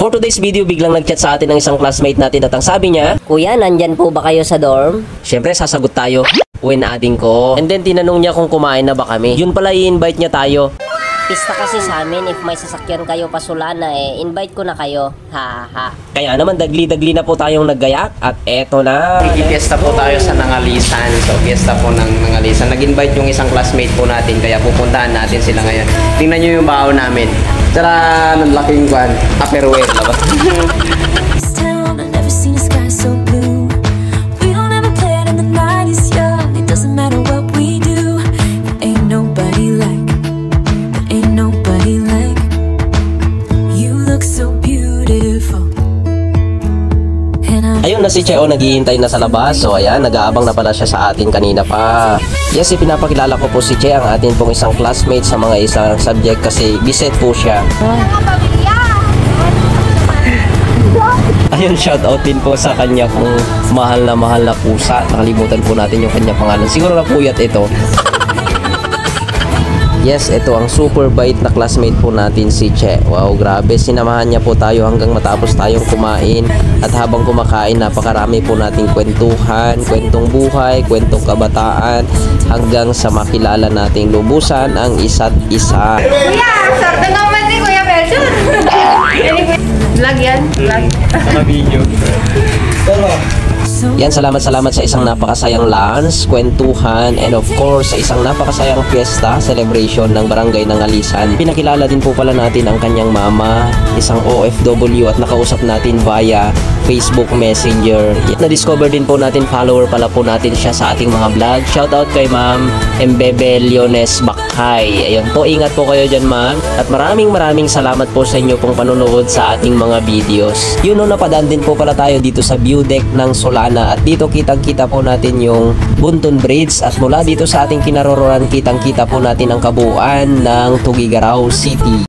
For today's video, biglang nag-chat sa atin ng isang classmate natin at ang sabi niya, Kuya, nandyan po ba kayo sa dorm? syempre sasagot tayo. Uwin ating ko. And then tinanong niya kung kumain na ba kami. Yun pala i-invite niya tayo. Pista kasi sa amin, if may sasakyan kayo pasulana invite ko na kayo. Ha ha. Kaya naman dagli-dagli na po tayong naggayak at eto na. Fiesta po tayo sa Nangalisan. So, fiesta po ng Nangalisan. Nag-invite yung isang classmate po natin, kaya pupuntahan natin sila ngayon. Tingnan nyo yung baon namin. Tara, ang laking kwan. Aperwet. Ayun na si Cheo, naghihintay na sa labas. So ayan, nag-aabang na pala siya sa atin kanina pa. Yes, ipinapakilala ko po si Cheo, ang atin pong isang classmate sa mga isang subject kasi biset po siya. Ayun, shoutout din po sa kanya kung mahal na pusa. Nakalimutan po natin yung kanya pangalan. Siguro na puyat ito. Yes, ito ang super bait na classmate po natin si Che. Wow, grabe. Sinamahan niya po tayo hanggang matapos tayong kumain. At habang kumakain, napakarami po nating kwentuhan, kwentong buhay, kwentong kabataan, hanggang sa makilala nating lubusan ang isa't isa. Kuya, sorte naman si Kuya Melchor. Vlog yan? Vlog? Mga video. Yan, salamat sa isang napakasayang lunch, kwentuhan, and of course, sa isang napakasayang fiesta, celebration ng barangay ng Alisan. Pinakilala din po pala natin ang kanyang mama, isang OFW, at nakausap natin via Facebook Messenger. Na-discover din po natin, follower pala po natin siya sa ating mga vlog. Shoutout kay Ma'am Embebe Leones Bakhay. Ayun po, ingat po kayo dyan, ma'am. At maraming salamat po sa inyo pong panonood sa ating mga videos. Yun, no, napadaan din po pala tayo dito sa view deck ng Solana. At dito kitang-kita po natin yung Buntun Bridge. At mula dito sa ating kinaroroonan, kitang-kita po natin ang kabuuan ng Tuguegarao City.